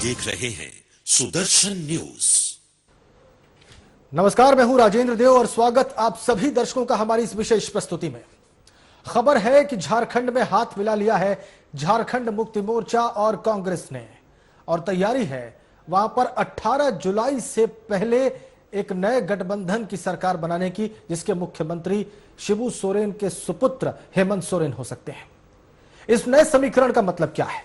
देख रहे हैं सुदर्शन न्यूज। नमस्कार, मैं हूं राजेंद्र देव और स्वागत आप सभी दर्शकों का हमारी इस विशेष प्रस्तुति में। खबर है कि झारखंड में हाथ मिला लिया है झारखंड मुक्ति मोर्चा और कांग्रेस ने, और तैयारी है वहां पर 18 जुलाई से पहले एक नए गठबंधन की सरकार बनाने की, जिसके मुख्यमंत्री शिबू सोरेन के सुपुत्र हेमंत सोरेन हो सकते हैं। इस नए समीकरण का मतलब क्या है?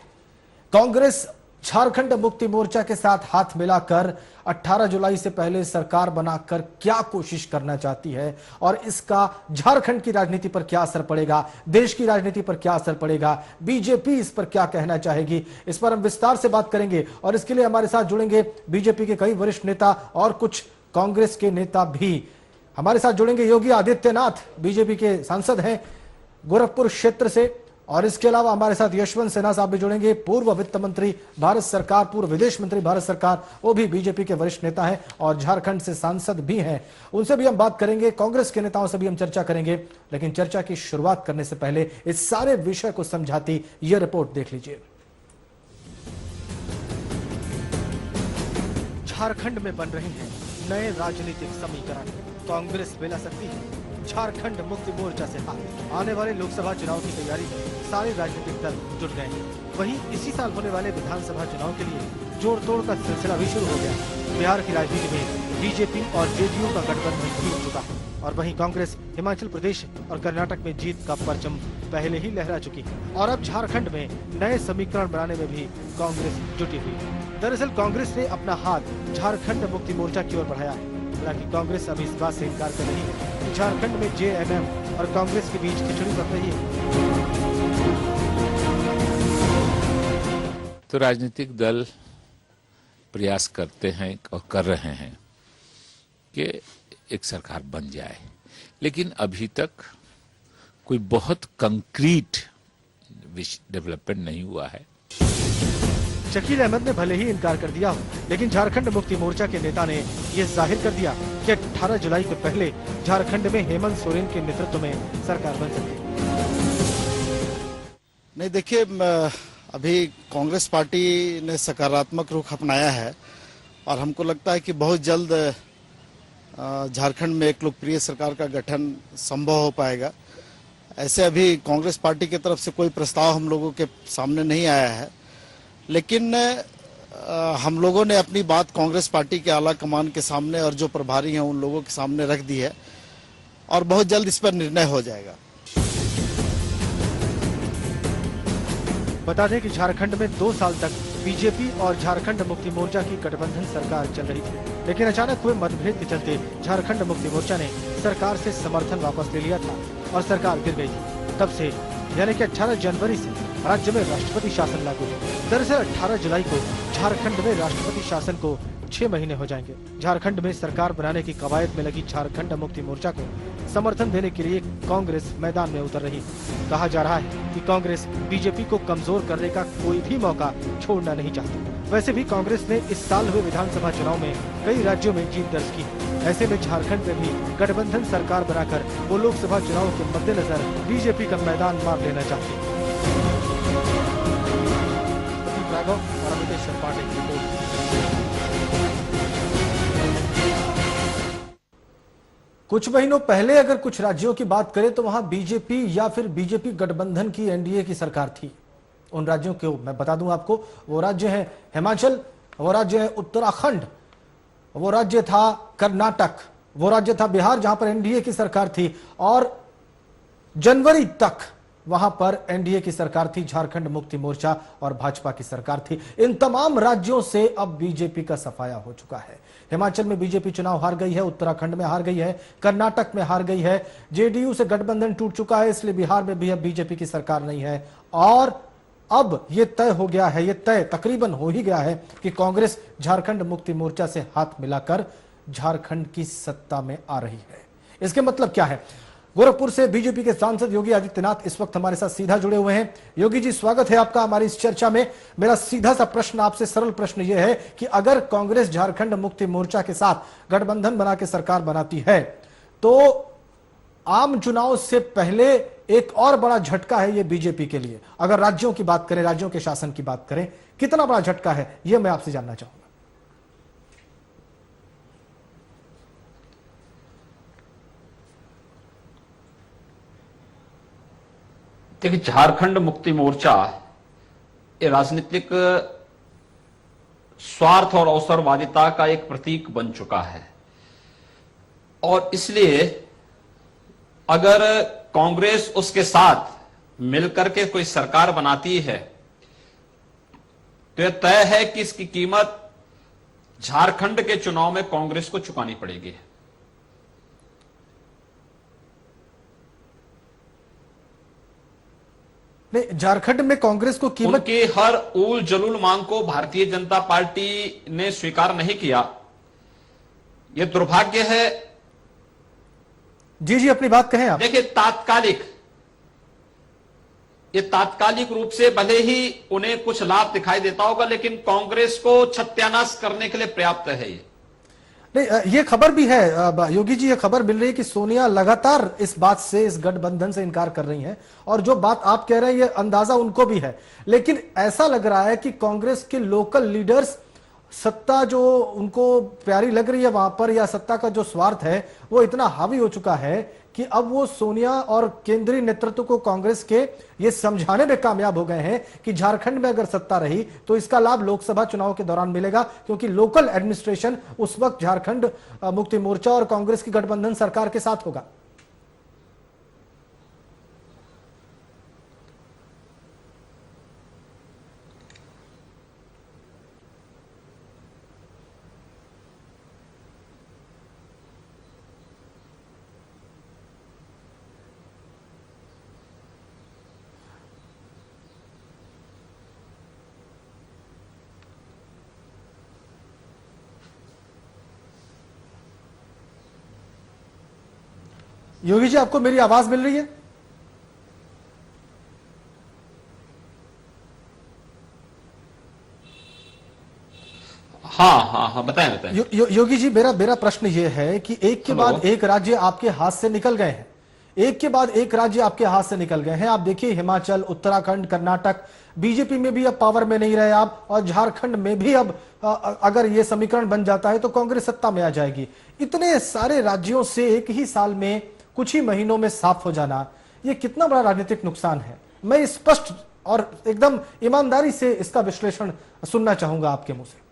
कांग्रेस झारखंड मुक्ति मोर्चा के साथ हाथ मिलाकर 18 जुलाई से पहले सरकार बनाकर क्या कोशिश करना चाहती है, और इसका झारखंड की राजनीति पर क्या असर पड़ेगा, देश की राजनीति पर क्या असर पड़ेगा, बीजेपी इस पर क्या कहना चाहेगी, इस पर हम विस्तार से बात करेंगे। और इसके लिए हमारे साथ जुड़ेंगे बीजेपी के कई वरिष्ठ नेता और कुछ कांग्रेस के नेता भी हमारे साथ जुड़ेंगे। योगी आदित्यनाथ बीजेपी के सांसद हैं गोरखपुर क्षेत्र से, और इसके अलावा हमारे साथ यशवंत सिन्हा साहब भी जुड़ेंगे, पूर्व वित्त मंत्री भारत सरकार, पूर्व विदेश मंत्री भारत सरकार, वो भी बीजेपी के वरिष्ठ नेता हैं और झारखंड से सांसद भी हैं। उनसे भी हम बात करेंगे, कांग्रेस के नेताओं से भी हम चर्चा करेंगे। लेकिन चर्चा की शुरुआत करने से पहले इस सारे विषय को समझाती यह रिपोर्ट देख लीजिए। झारखंड में बन रहे हैं नए राजनीतिक समीकरण। कांग्रेस मिला सकती है झारखंड मुक्ति मोर्चा से हाथ। आने वाले लोकसभा चुनाव की तैयारी में सारे राजनीतिक दल जुट गए हैं। वहीं इसी साल होने वाले विधानसभा चुनाव के लिए जोड़ तोड़ का सिलसिला भी शुरू हो गया। बिहार की राजनीति में बीजेपी और जेडीयू का गठबंधन टूट चुका है, और वहीं कांग्रेस हिमाचल प्रदेश और कर्नाटक में जीत का परचम पहले ही लहरा चुकी है, और अब झारखंड में नए समीकरण बनाने में भी कांग्रेस जुटी हुई है। दरअसल कांग्रेस ने अपना हाथ झारखंड मुक्ति मोर्चा की ओर बढ़ाया है। हालांकि कांग्रेस अभी इस बात से इनकार कर रही है कि झारखंड में जेएमएम और कांग्रेस के बीच खिचड़ी बन रही है। तो राजनीतिक दल प्रयास करते हैं और कर रहे हैं कि एक सरकार बन जाए, लेकिन अभी तक कोई बहुत कंक्रीट डेवलपमेंट नहीं हुआ है। शकील अहमद ने भले ही इनकार कर दिया हो, लेकिन झारखंड मुक्ति मोर्चा के नेता ने यह जाहिर कर दिया कि 18 जुलाई के पहले झारखंड में हेमंत सोरेन के नेतृत्व में सरकार बन सकती है। नहीं, देखिए, अभी कांग्रेस पार्टी ने सकारात्मक रुख अपनाया है और हमको लगता है कि बहुत जल्द झारखंड में एक लोकप्रिय सरकार का गठन संभव हो पाएगा। ऐसे अभी कांग्रेस पार्टी की तरफ से कोई प्रस्ताव हम लोगों के सामने नहीं आया है, लेकिन हम लोगों ने अपनी बात कांग्रेस पार्टी के आला कमान के सामने और जो प्रभारी हैं उन लोगों के सामने रख दी है, और बहुत जल्द इस पर निर्णय हो जाएगा। बता दें कि झारखंड में 2 साल तक बीजेपी और झारखंड मुक्ति मोर्चा की गठबंधन सरकार चल रही थी, लेकिन अचानक हुए मतभेद के चलते झारखंड मुक्ति मोर्चा ने सरकार से समर्थन वापस ले लिया था और सरकार गिर गई थी। तब से यानी कि 18 जनवरी से राज्य में राष्ट्रपति शासन लागू है। दरअसल 18 जुलाई को झारखंड में राष्ट्रपति शासन को 6 महीने हो जाएंगे। झारखंड में सरकार बनाने की कवायद में लगी झारखंड मुक्ति मोर्चा को समर्थन देने के लिए कांग्रेस मैदान में उतर रही है। कहा जा रहा है कि कांग्रेस बीजेपी को कमजोर करने का कोई भी मौका छोड़ना नहीं चाहती। वैसे भी कांग्रेस ने इस साल हुए विधानसभा चुनाव में कई राज्यों में जीत दर्ज की है। ऐसे में झारखंड में भी गठबंधन सरकार बनाकर वो लोकसभा चुनाव के मद्देनजर बीजेपी का मैदान मार लेना चाहती है। और अमितेश पांडे की रिपोर्ट। कुछ महीनों पहले अगर कुछ राज्यों की बात करें तो वहां बीजेपी या फिर बीजेपी गठबंधन की एनडीए की सरकार थी। उन राज्यों को मैं बता दूं आपको, वो राज्य है हिमाचल, वो राज्य है उत्तराखंड, वो राज्य था कर्नाटक, वो राज्य था बिहार, जहां पर एनडीए की सरकार थी, और जनवरी तक वहां पर एनडीए की सरकार थी, झारखंड मुक्ति मोर्चा और भाजपा की सरकार थी। इन तमाम राज्यों से अब बीजेपी का सफाया हो चुका है। हिमाचल में बीजेपी चुनाव हार गई है, उत्तराखंड में हार गई है, कर्नाटक में हार गई है, जेडीयू से गठबंधन टूट चुका है, इसलिए बिहार में भी अब बीजेपी की सरकार नहीं है। और अब यह तय हो गया है, यह तय तकरीबन हो ही गया है कि कांग्रेस झारखंड मुक्ति मोर्चा से हाथ मिलाकर झारखंड की सत्ता में आ रही है। इसके मतलब क्या है? गोरखपुर से बीजेपी के सांसद योगी आदित्यनाथ इस वक्त हमारे साथ सीधा जुड़े हुए हैं। योगी जी, स्वागत है आपका हमारी इस चर्चा में। मेरा सीधा सा प्रश्न आपसे, सरल प्रश्न यह है कि अगर कांग्रेस झारखंड मुक्ति मोर्चा के साथ गठबंधन बना के सरकार बनाती है तो आम चुनाव से पहले एक और बड़ा झटका है ये बीजेपी के लिए। अगर राज्यों की बात करें, राज्यों के शासन की बात करें, कितना बड़ा झटका है यह मैं आपसे जानना चाहूंगा। देखिए, झारखंड मुक्ति मोर्चा ये राजनीतिक स्वार्थ और अवसरवादिता का एक प्रतीक बन चुका है और इसलिए अगर कांग्रेस उसके साथ मिलकर के कोई सरकार बनाती है तो यह तय है कि इसकी कीमत झारखंड के चुनाव में कांग्रेस को चुकानी पड़ेगी। झारखंड में कांग्रेस को कीमत उनकी हर उल जलूल मांग को भारतीय जनता पार्टी ने स्वीकार नहीं किया। यह दुर्भाग्य है। जी अपनी बात कहें आप। देखिए, तात्कालिक रूप से भले ही उन्हें कुछ लाभ दिखाई देता होगा, लेकिन कांग्रेस को सत्यानाश करने के लिए पर्याप्त है ये। नहीं, ये खबर भी है योगी जी, ये खबर मिल रही है कि सोनिया लगातार इस बात से, इस गठबंधन से इनकार कर रही हैं और जो बात आप कह रहे हैं ये अंदाजा उनको भी है। लेकिन ऐसा लग रहा है कि कांग्रेस के लोकल लीडर्स, सत्ता जो उनको प्यारी लग रही है वहां पर, या सत्ता का जो स्वार्थ है वो इतना हावी हो चुका है कि अब वो सोनिया और केंद्रीय नेतृत्व को कांग्रेस के ये समझाने में कामयाब हो गए हैं कि झारखंड में अगर सत्ता रही तो इसका लाभ लोकसभा चुनाव के दौरान मिलेगा, क्योंकि लोकल एडमिनिस्ट्रेशन उस वक्त झारखंड मुक्ति मोर्चा और कांग्रेस की गठबंधन सरकार के साथ होगा। योगी जी, आपको मेरी आवाज मिल रही है? हाँ, बताएं। योगी जी, मेरा प्रश्न यह है कि एक के बाद एक राज्य आपके हाथ से निकल गए हैं, एक के बाद एक राज्य आपके हाथ से निकल गए हैं। आप देखिए, हिमाचल, उत्तराखंड, कर्नाटक, बीजेपी में भी अब पावर में नहीं रहे आप, और झारखंड में भी अब अगर ये समीकरण बन जाता है तो कांग्रेस सत्ता में आ जाएगी। इतने सारे राज्यों से एक ही साल में, कुछ ही महीनों में साफ हो जाना, ये कितना बड़ा राजनीतिक नुकसान है? मैं स्पष्ट और एकदम ईमानदारी से इसका विश्लेषण सुनना चाहूंगा आपके मुंह से।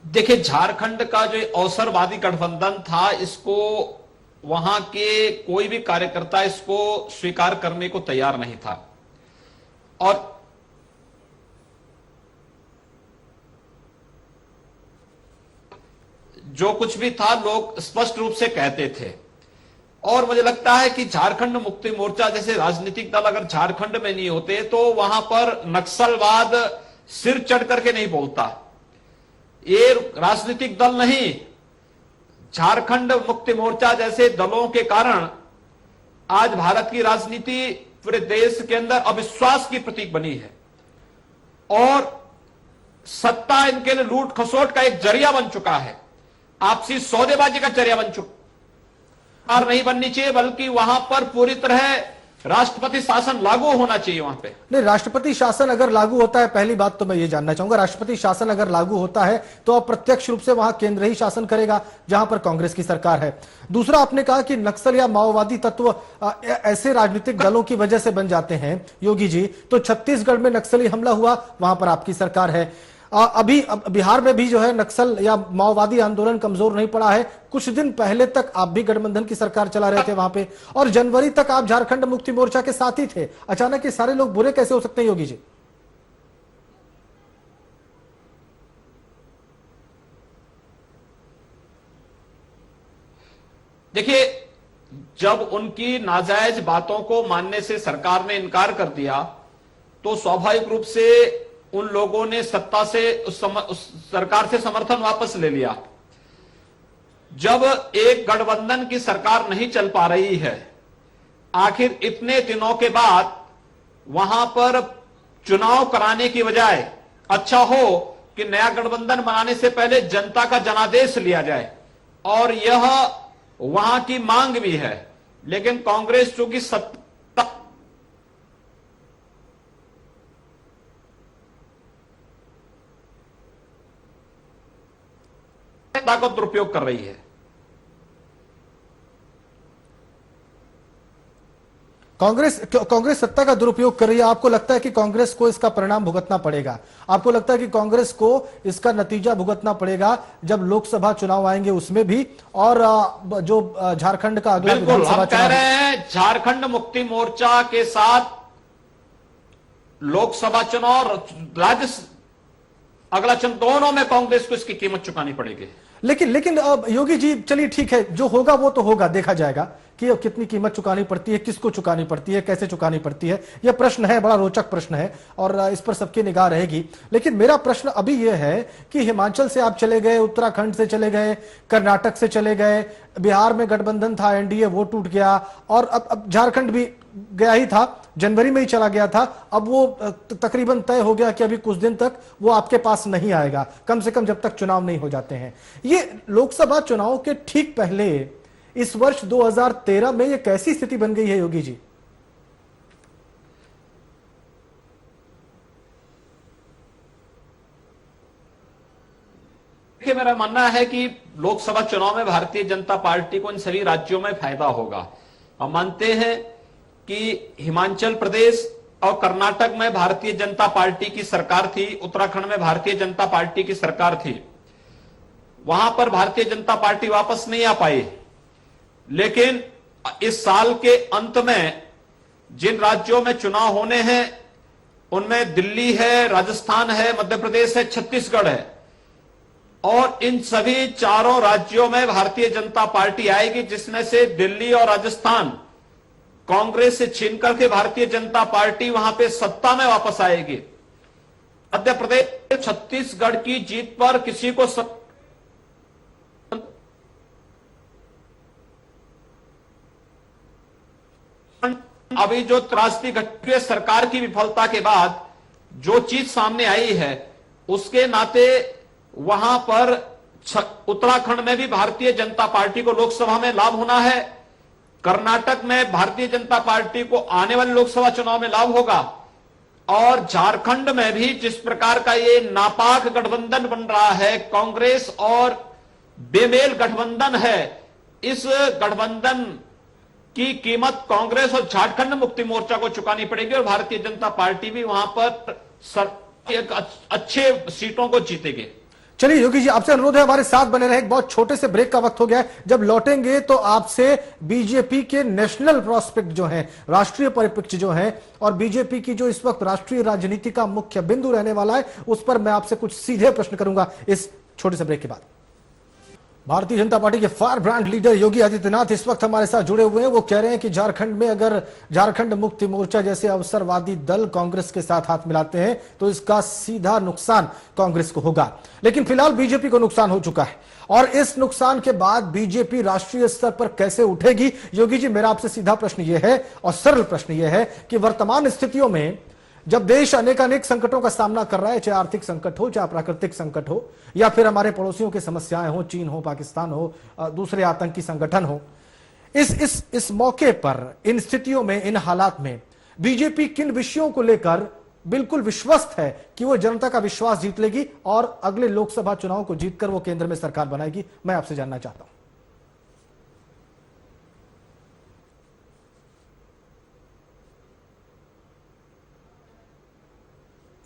देखिए, झारखंड का जो अवसरवादी गठबंधन था, इसको वहां के कोई भी कार्यकर्ता इसको स्वीकार करने को तैयार नहीं था और जो कुछ भी था लोग स्पष्ट रूप से कहते थे। और मुझे लगता है कि झारखंड मुक्ति मोर्चा जैसे राजनीतिक दल अगर झारखंड में नहीं होते तो वहां पर नक्सलवाद सिर चढ़ करके नहीं बोलता। ये राजनीतिक दल नहीं, झारखंड मुक्ति मोर्चा जैसे दलों के कारण आज भारत की राजनीति पूरे देश के अंदर अविश्वास की प्रतीक बनी है और सत्ता इनके लिए लूट खसोट का एक जरिया बन चुका है, आपसी सौदेबाजी का जरिया बन चुका। और नहीं बननी चाहिए, बल्कि वहां पर पूरी तरह राष्ट्रपति शासन लागू होना चाहिए। वहां पे नहीं, राष्ट्रपति शासन अगर लागू होता है, पहली बात तो मैं ये जानना चाहूंगा, राष्ट्रपति शासन अगर लागू होता है तो अप्रत्यक्ष रूप से वहां केंद्र ही शासन करेगा जहां पर कांग्रेस की सरकार है। दूसरा, आपने कहा कि नक्सल या माओवादी तत्व ऐसे राजनीतिक दलों की वजह से बन जाते हैं योगी जी, तो छत्तीसगढ़ में नक्सली हमला हुआ, वहां पर आपकी सरकार है। अभी बिहार में भी जो है नक्सल या माओवादी आंदोलन कमजोर नहीं पड़ा है। कुछ दिन पहले तक आप भी गठबंधन की सरकार चला रहे थे वहां पे, और जनवरी तक आप झारखंड मुक्ति मोर्चा के साथ ही थे। अचानक ये सारे लोग बुरे कैसे हो सकते हैं योगी जी? देखिए, जब उनकी नाजायज बातों को मानने से सरकार ने इनकार कर दिया तो स्वाभाविक रूप से उन लोगों ने सत्ता से उस सरकार से समर्थन वापस ले लिया। जब एक गठबंधन की सरकार नहीं चल पा रही है, आखिर इतने दिनों के बाद वहां पर चुनाव कराने की बजाय अच्छा हो कि नया गठबंधन बनाने से पहले जनता का जनादेश लिया जाए, और यह वहां की मांग भी है। लेकिन कांग्रेस चूंकि सत्ता का दुरुपयोग कर रही है। कांग्रेस सत्ता का दुरुपयोग कर रही है। आपको लगता है कि कांग्रेस को इसका परिणाम भुगतना पड़ेगा? आपको लगता है कि कांग्रेस को इसका नतीजा भुगतना पड़ेगा जब लोकसभा चुनाव आएंगे उसमें भी, और जो झारखंड का अगला बिल्कुल, हम कह रहे हैं झारखंड मुक्ति मोर्चा के साथ लोकसभा चुनाव, राज्य अगला चुनाव, दोनों में कांग्रेस को इसकी कीमत चुकानी पड़ेगी। लेकिन योगी जी, चलिए ठीक है, जो होगा वो तो होगा, देखा जाएगा कि कितनी कीमत चुकानी पड़ती है, किसको चुकानी पड़ती है, कैसे चुकानी पड़ती है। यह प्रश्न है, बड़ा रोचक प्रश्न है, और इस पर सबकी निगाह रहेगी। लेकिन मेरा प्रश्न अभी यह है कि हिमाचल से आप चले गए, उत्तराखंड से चले गए, कर्नाटक से चले गए, बिहार में गठबंधन था, एनडीए वो टूट गया, और अब झारखंड भी गया ही था, जनवरी में ही चला गया था। अब वो तकरीबन तय हो गया कि अभी कुछ दिन तक वो आपके पास नहीं आएगा, कम से कम जब तक चुनाव नहीं हो जाते हैं। ये लोकसभा चुनाव के ठीक पहले इस वर्ष 2013 में ये कैसी स्थिति बन गई है योगी जी? देखिए, मेरा मानना है कि लोकसभा चुनाव में भारतीय जनता पार्टी को इन सभी राज्यों में फायदा होगा। हम मानते हैं कि हिमाचल प्रदेश और कर्नाटक में भारतीय जनता पार्टी की सरकार थी, उत्तराखंड में भारतीय जनता पार्टी की सरकार थी, वहां पर भारतीय जनता पार्टी वापस नहीं आ पाई। लेकिन इस साल के अंत में जिन राज्यों में चुनाव होने हैं उनमें दिल्ली है, राजस्थान है, मध्य प्रदेश है, छत्तीसगढ़ है, और इन सभी चारों राज्यों में भारतीय जनता पार्टी आएगी, जिसमें से दिल्ली और राजस्थान कांग्रेस से छीन करके भारतीय जनता पार्टी वहां पे सत्ता में वापस आएगी। मध्य प्रदेश, छत्तीसगढ़ की जीत पर किसी को अभी जो राष्ट्रीय गठबंधन सरकार की विफलता के बाद जो चीज सामने आई है, उसके नाते वहां पर उत्तराखंड में भी भारतीय जनता पार्टी को लोकसभा में लाभ होना है, कर्नाटक में भारतीय जनता पार्टी को आने वाले लोकसभा चुनाव में लाभ होगा, और झारखंड में भी जिस प्रकार का ये नापाक गठबंधन बन रहा है, कांग्रेस और बेमेल गठबंधन है, इस गठबंधन की कीमत कांग्रेस और झारखंड मुक्ति मोर्चा को चुकानी पड़ेगी, और भारतीय जनता पार्टी भी वहां पर एक अच्छे सीटों को जीतेगी। चलिए योगी जी, आपसे अनुरोध है हमारे साथ बने रहे। एक बहुत छोटे से ब्रेक का वक्त हो गया है। जब लौटेंगे तो आपसे बीजेपी के नेशनल प्रोस्पेक्ट जो है, राष्ट्रीय परिप्रेक्ष्य जो है, और बीजेपी की जो इस वक्त राष्ट्रीय राजनीति का मुख्य बिंदु रहने वाला है, उस पर मैं आपसे कुछ सीधे प्रश्न करूंगा इस छोटे से ब्रेक के बाद। भारतीय जनता पार्टी के fire brand leader Yogi Adityanath इस वक्त हमारे साथ जुड़े हुए हैं। वो कह रहे हैं कि झारखंड में अगर झारखंड मुक्ति मोर्चा जैसे अवसरवादी दल कांग्रेस के साथ हाथ मिलाते हैं तो इसका सीधा नुकसान कांग्रेस को होगा। लेकिन फिलहाल बीजेपी को नुकसान हो चुका है, और इस नुकसान के बाद बीजेपी राष्ट्रीय स्तर पर कैसे उठेगी? योगी जी, मेरा आपसे सीधा प्रश्न यह है, और सरल प्रश्न यह है कि वर्तमान स्थितियों में जब देश अनेक संकटों का सामना कर रहा है, चाहे आर्थिक संकट हो, चाहे प्राकृतिक संकट हो, या फिर हमारे पड़ोसियों की समस्याएं हो, चीन हो, पाकिस्तान हो, दूसरे आतंकी संगठन हो, इस मौके पर, इन स्थितियों में, इन हालात में बीजेपी किन विषयों को लेकर बिल्कुल विश्वस्त है कि वो जनता का विश्वास जीत लेगी और अगले लोकसभा चुनाव को जीतकर वो केंद्र में सरकार बनाएगी? मैं आपसे जानना चाहता हूं।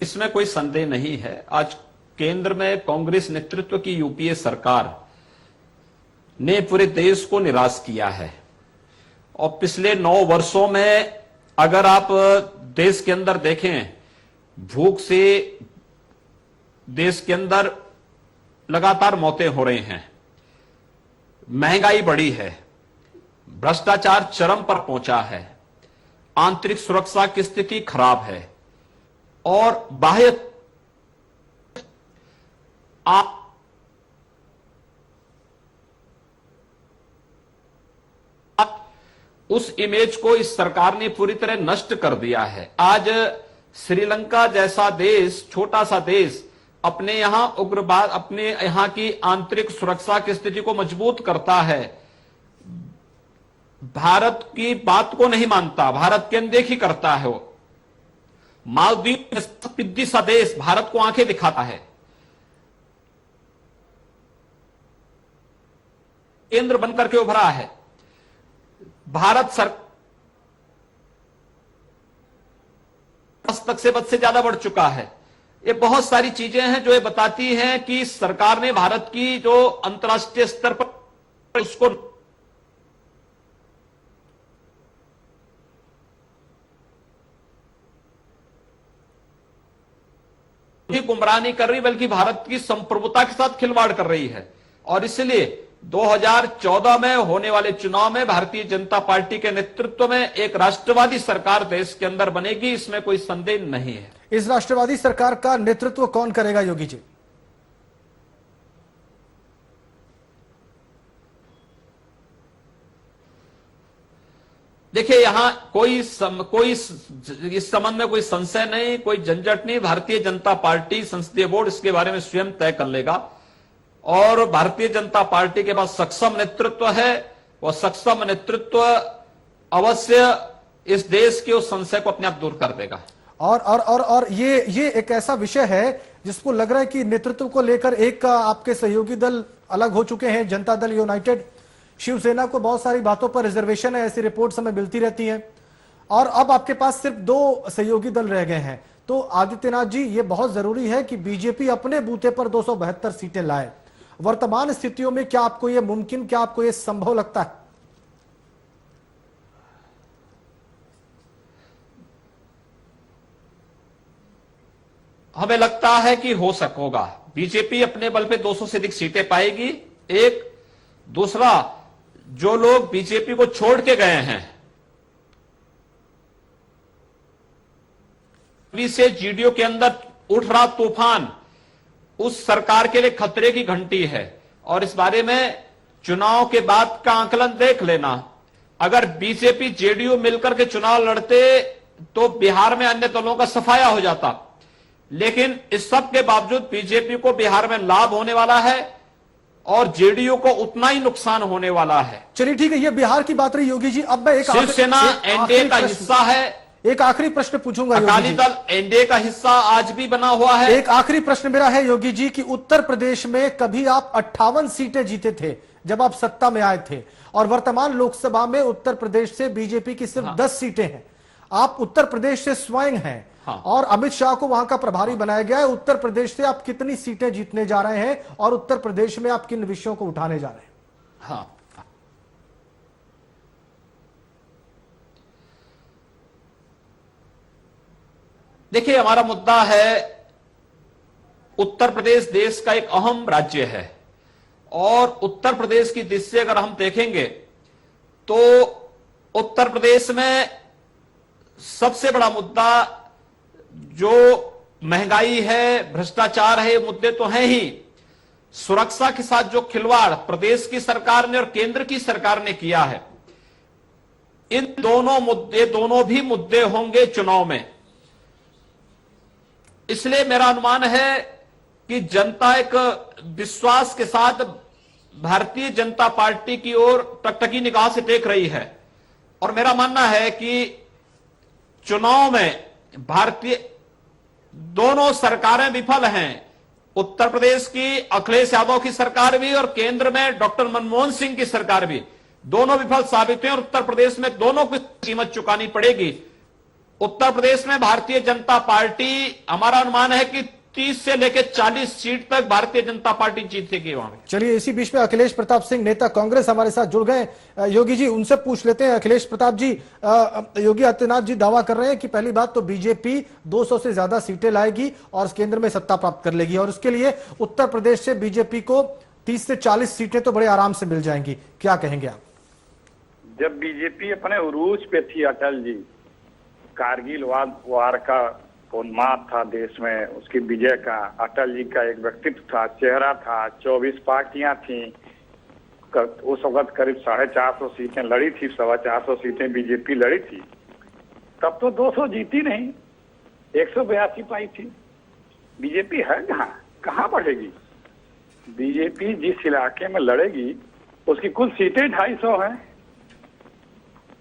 इसमें कोई संदेह नहीं है। आज केंद्र में कांग्रेस नेतृत्व की यूपीए सरकार ने पूरे देश को निराश किया है, और पिछले 9 वर्षों में अगर आप देश के अंदर देखें, भूख से देश के अंदर लगातार मौतें हो रही हैं, महंगाई बढ़ी है, भ्रष्टाचार चरम पर पहुंचा है, आंतरिक सुरक्षा की स्थिति खराब है, और बाह्य उस इमेज को इस सरकार ने पूरी तरह नष्ट कर दिया है। आज श्रीलंका जैसा देश, छोटा सा देश, अपने यहां उग्रवाद, अपने यहां की आंतरिक सुरक्षा की स्थिति को मजबूत करता है, भारत की बात को नहीं मानता, भारत की अनदेखी करता है, वो मालदीव पिद्दी सा देश भारत को आंखें दिखाता है, केंद्र बनकर के उभरा है, भारत सरकार तक से बद से ज्यादा बढ़ चुका है। ये बहुत सारी चीजें हैं जो ये बताती हैं कि सरकार ने भारत की जो अंतर्राष्ट्रीय स्तर पर उसको गुमराह नहीं कर रही बल्कि भारत की संप्रभुता के साथ खिलवाड़ कर रही है। और इसलिए 2014 में होने वाले चुनाव में भारतीय जनता पार्टी के नेतृत्व में एक राष्ट्रवादी सरकार देश के अंदर बनेगी, इसमें कोई संदेह नहीं है। इस राष्ट्रवादी सरकार का नेतृत्व कौन करेगा योगी जी? देखिए, यहां कोई इस संबंध में कोई संशय नहीं, कोई झंझट नहीं। भारतीय जनता पार्टी संसदीय बोर्ड इसके बारे में स्वयं तय कर लेगा और भारतीय जनता पार्टी के पास सक्षम नेतृत्व है। वह सक्षम नेतृत्व अवश्य इस देश के उस संशय को अपने आप दूर कर देगा। और ये एक ऐसा विषय है जिसको लग रहा है कि नेतृत्व को लेकर एक आपके सहयोगी दल अलग हो चुके हैं, जनता दल यूनाइटेड। शिवसेना को बहुत सारी बातों पर रिजर्वेशन है, ऐसी रिपोर्ट्स हमें मिलती रहती हैं। और अब आपके पास सिर्फ 2 सहयोगी दल रह गए हैं। तो आदित्यनाथ जी, ये बहुत जरूरी है कि बीजेपी अपने बूते पर 272 सीटें लाए। वर्तमान स्थितियों में क्या आपको यह मुमकिन, क्या आपको यह संभव लगता है? हमें लगता है कि हो सकोगा। बीजेपी अपने बल पे 200 से अधिक सीटें पाएगी। एक दूसरा, जो लोग बीजेपी को छोड़ के गए हैं, अभी से जीडीयू के अंदर उठ रहा तूफान उस सरकार के लिए खतरे की घंटी है। और इस बारे में चुनाव के बाद का आकलन देख लेना। अगर बीजेपी जेडीयू मिलकर के चुनाव लड़ते तो बिहार में अन्य दलों का सफाया हो जाता, लेकिन इस सब के बावजूद बीजेपी को बिहार में लाभ होने वाला है और जेडीयू को उतना ही नुकसान होने वाला है। चलिए ठीक है, ये बिहार की बात रही योगी जी। अब मैं एक शिवसेना एनडीए का हिस्सा है। एक आखिरी प्रश्न पूछूंगा। अकाली दल एनडीए का हिस्सा आज भी बना हुआ है। एक आखिरी प्रश्न मेरा है योगी जी कि उत्तर प्रदेश में कभी आप 58 सीटें जीते थे जब आप सत्ता में आए थे, और वर्तमान लोकसभा में उत्तर प्रदेश से बीजेपी की सिर्फ 10 सीटें हैं। आप उत्तर प्रदेश से स्वयं हैं और अमित शाह को वहां का प्रभारी बनाया गया है। उत्तर प्रदेश से आप कितनी सीटें जीतने जा रहे हैं और उत्तर प्रदेश में आप किन विषयों को उठाने जा रहे हैं? हाँ, देखिए, हमारा मुद्दा है, उत्तर प्रदेश देश का एक अहम राज्य है और उत्तर प्रदेश की दृष्टि से अगर हम देखेंगे तो उत्तर प्रदेश में सबसे बड़ा मुद्दा जो महंगाई है, भ्रष्टाचार है, ये मुद्दे तो हैं ही। सुरक्षा के साथ जो खिलवाड़ प्रदेश की सरकार ने और केंद्र की सरकार ने किया है, इन दोनों भी मुद्दे होंगे चुनाव में। इसलिए मेरा अनुमान है कि जनता एक विश्वास के साथ भारतीय जनता पार्टी की ओर टकटकी निगाह से देख रही है और मेरा मानना है कि चुनाव में भारतीय दोनों सरकारें विफल हैं। उत्तर प्रदेश की अखिलेश यादव की सरकार भी और केंद्र में डॉक्टर मनमोहन सिंह की सरकार भी, दोनों विफल साबित हुए और उत्तर प्रदेश में दोनों को कीमत चुकानी पड़ेगी। उत्तर प्रदेश में भारतीय जनता पार्टी, हमारा अनुमान है कि 30 से लेकर 40 सीट तक भारतीय जनता पार्टी जीतेगी वहां। चलिए, इसी बीच में अखिलेश प्रताप सिंह, नेता कांग्रेस, हमारे साथ जुड़ गए। योगी जी, उनसे पूछ लेते हैं। अखिलेश प्रताप जी, योगी आदित्यनाथ जी दावा कर रहे हैं कि पहली बात तो बीजेपी 200 से ज्यादा सीटें लाएगी और केंद्र में सत्ता प्राप्त कर लेगी, और उसके लिए उत्तर प्रदेश से बीजेपी को 30 से 40 सीटें तो बड़े आराम से मिल जाएंगी। क्या कहेंगे आप? जब बीजेपी अपने उरूज पे थी, अटल जी, कारगिल वार का उन्माद था देश में, उसकी विजय का, अटल जी का एक व्यक्तित्व था, चेहरा था, 24 पार्टियां थी, उस वक्त करीब 450 सीटें लड़ी थी, 425 सीटें बीजेपी लड़ी थी। तब तो 200 जीती नहीं, 182 पाई थी। बीजेपी है कहाँ? कहाँ बढ़ेगी? बीजेपी जिस इलाके में लड़ेगी उसकी कुल सीटें 250 हैं,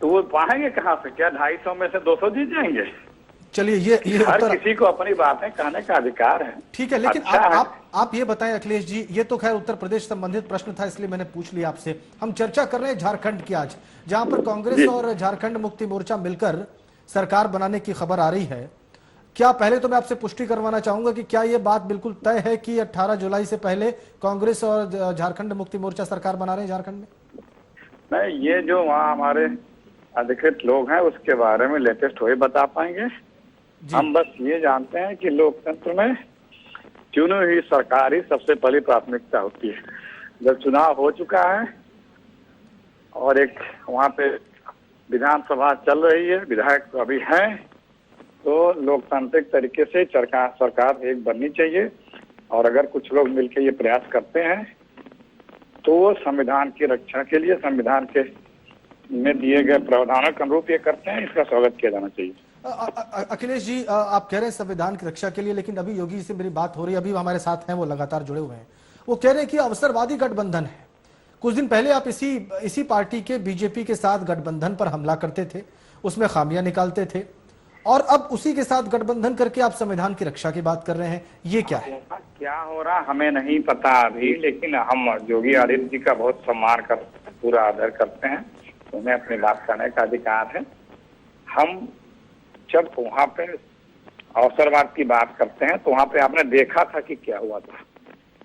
तो वो पाएंगे कहाँ से? क्या 250 में से 200 जीत जाएंगे? चलिए ये हर उत्तर किसी को अपनी बातें कहने का अधिकार है। ठीक है, लेकिन अच्छा है। आप ये बताएं अखिलेश जी, ये तो खैर उत्तर प्रदेश संबंधित प्रश्न था इसलिए मैंने पूछ लिया आपसे। हम चर्चा कर रहे हैं झारखंड की आज, जहां पर कांग्रेस और झारखंड मुक्ति मोर्चा मिलकर सरकार बनाने की खबर आ रही है। क्या पहले तो मैं आपसे पुष्टि करवाना चाहूंगा कि क्या ये बात बिल्कुल तय है कि 18 जुलाई से पहले कांग्रेस और झारखंड मुक्ति मोर्चा सरकार बना रहे हैं झारखंड में? नहीं, ये जो वहाँ हमारे अधिकृत लोग हैं उसके बारे में लेटेस्ट वही बता पाएंगे। हम बस ये जानते हैं कि लोकतंत्र में चुनी हुई सरकार ही सबसे पहली प्राथमिकता होती है। जब चुनाव हो चुका है और एक वहाँ पे विधानसभा चल रही है, विधायक अभी हैं, तो लोकतांत्रिक तरीके से सरकार एक बननी चाहिए। और अगर कुछ लोग मिलकर ये प्रयास करते हैं तो वो संविधान की रक्षा के लिए संविधान के में दिए गए प्रावधानों के अनुरूप ये करते हैं, इसका स्वागत किया जाना चाहिए। अखिलेश जी, आप कह रहे हैं संविधान की रक्षा के लिए, लेकिन अभी योगी जी से मेरी बात हो रही है, अभी हमारे साथ हैं, वो लगातार जुड़े हुए हैं। वो कह रहे हैं कि अवसरवादी गठबंधन है। कुछ दिन पहले आप इसी पार्टी के बीजेपी के साथ गठबंधन पर हमला करते थे, उसमें खामियां निकालते थे, और अब उसी के साथ गठबंधन करके आप संविधान की रक्षा की बात कर रहे हैं। ये क्या है? क्या हो रहा हमें नहीं पता अभी, लेकिन हम योगी आदित्य जी का बहुत सम्मान करते हैं, पूरा आदर करते हैं, उन्हें अपनी बात करने का अधिकार है। हम जब वहाँ पे अवसरवाद की बात करते हैं तो वहाँ पे आपने देखा था कि क्या हुआ था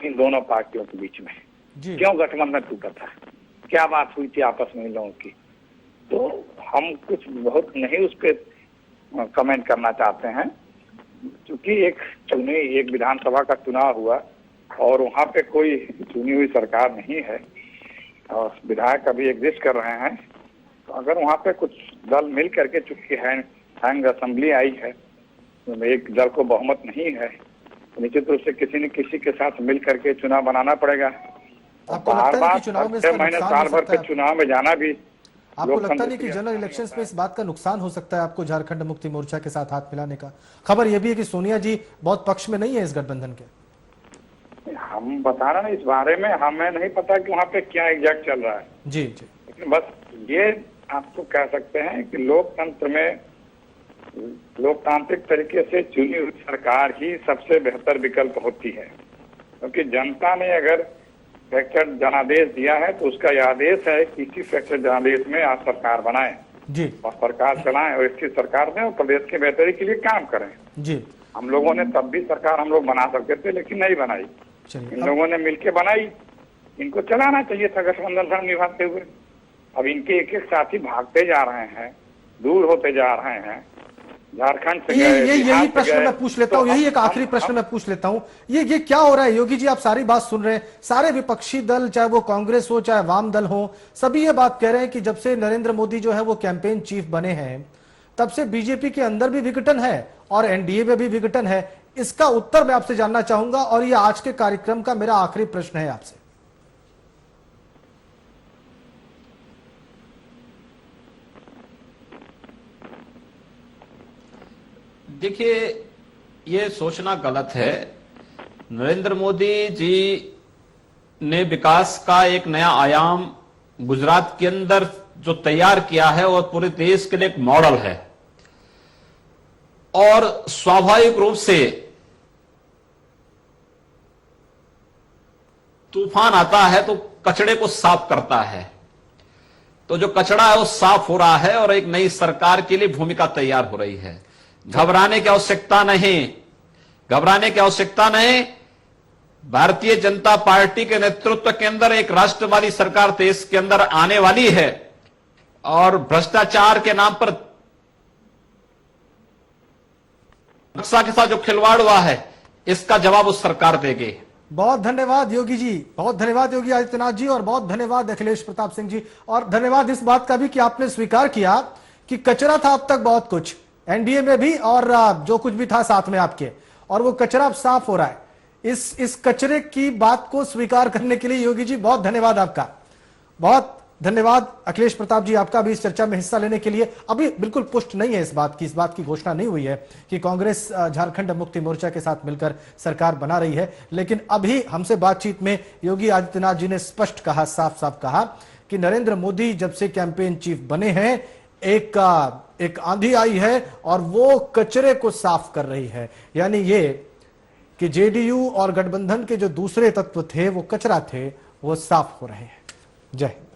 इन दोनों पार्टियों के बीच में, क्यों गठबंधन टूटा था, क्या बात हुई थी आपस में इन लोगों की। तो हम कुछ बहुत नहीं उस पर कमेंट करना चाहते हैं, क्योंकि एक विधानसभा का चुनाव हुआ और वहाँ पे कोई चुनी हुई सरकार नहीं है और विधायक अभी एग्जिस्ट कर रहे हैं। तो अगर वहाँ पे कुछ दल मिल करके, चूंकि हैंग असेंबली आई है, एक दल को बहुमत नहीं है, तो निश्चित रूप से किसी न किसी के साथ मिल करके चुनाव बनाना पड़ेगा। बार-बार 6 महीने साल भर के चुनाव में जाना भी, आपको लगता नहीं कि जनरल इलेक्शंस में इस बात का नुकसान हो सकता है आपको झारखंड मुक्ति मोर्चा के साथ हाथ मिलाने का? खबर यह भी है कि सोनिया जी बहुत पक्ष में नहीं है इस गठबंधन के। हम बता रहे हैं इस बारे में, हमें नहीं पता कि वहाँ पे क्या एग्जैक्ट चल रहा है। जी, लेकिन बस ये आपको कह सकते हैं कि लोकतंत्र में लोकतांत्रिक तरीके से चुनी हुई सरकार ही सबसे बेहतर विकल्प होती है, क्योंकि जनता ने अगर फ्रैक्चर जनादेश दिया है तो उसका यह आदेश है कि इसी फ्रैक्चर जनादेश में आप सरकार बनाएं जी, और सरकार चलाएं और इसकी सरकार में और प्रदेश की बेहतरी के लिए काम करें जी। हम लोगों ने तब भी सरकार हम लोग बना सकते थे, लेकिन नहीं बनाई। इन लोगों ने मिलकर बनाई, इनको चलाना चाहिए था गठबंधन निभाते हुए। अब इनके एक एक साथी भागते जा रहे हैं, दूर होते जा रहे हैं, झारखंड से यही प्रश्न मैं पूछ लेता हूँ, यही एक आखिरी प्रश्न मैं पूछ लेता हूँ, ये क्या हो रहा है योगी जी? आप सारी बात सुन रहे हैं, सारे विपक्षी दल, चाहे वो कांग्रेस हो चाहे वाम दल हो, सभी ये बात कह रहे हैं कि जब से नरेंद्र मोदी जो है वो कैंपेन चीफ बने हैं, तब से बीजेपी के अंदर भी विघटन है और एनडीए में भी विघटन है। इसका उत्तर मैं आपसे जानना चाहूंगा और ये आज के कार्यक्रम का मेरा आखिरी प्रश्न है आपसे। देखिए, ये सोचना गलत है। नरेंद्र मोदी जी ने विकास का एक नया आयाम गुजरात के अंदर जो तैयार किया है और पूरे देश के लिए एक मॉडल है, और स्वाभाविक रूप से तूफान आता है तो कचड़े को साफ करता है। तो जो कचड़ा है वो साफ हो रहा है और एक नई सरकार के लिए भूमिका तैयार हो रही है। घबराने की आवश्यकता नहीं, घबराने की आवश्यकता नहीं। भारतीय जनता पार्टी के नेतृत्व के अंदर एक राष्ट्रवादी सरकार देश के अंदर आने वाली है और भ्रष्टाचार के नाम पर नक्शा के साथ जो खिलवाड़ हुआ है, इसका जवाब उस सरकार देगी। बहुत धन्यवाद योगी जी, बहुत धन्यवाद योगी आदित्यनाथ जी, और बहुत धन्यवाद अखिलेश प्रताप सिंह जी, और धन्यवाद इस बात का भी कि आपने स्वीकार किया कि कचरा था अब तक बहुत कुछ, एनडीए में भी और जो कुछ भी था साथ में आपके, और वो कचरा अब साफ हो रहा है। इस कचरे की बात को स्वीकार करने के लिए योगी जी बहुत धन्यवाद आपका, बहुत धन्यवाद अखिलेश प्रताप जी, आपका भी इस चर्चा में हिस्सा लेने के लिए। अभी बिल्कुल पुष्ट नहीं है इस बात की घोषणा नहीं हुई है कि कांग्रेस झारखंड मुक्ति मोर्चा के साथ मिलकर सरकार बना रही है, लेकिन अभी हमसे बातचीत में योगी आदित्यनाथ जी ने स्पष्ट कहा, साफ साफ कहा कि नरेंद्र मोदी जब से कैंपेन चीफ बने हैं एक आंधी आई है और वो कचरे को साफ कर रही है। यानी ये कि जेडीयू और गठबंधन के जो दूसरे तत्व थे वो कचरा थे, वो साफ हो रहे हैं। जय हिंद।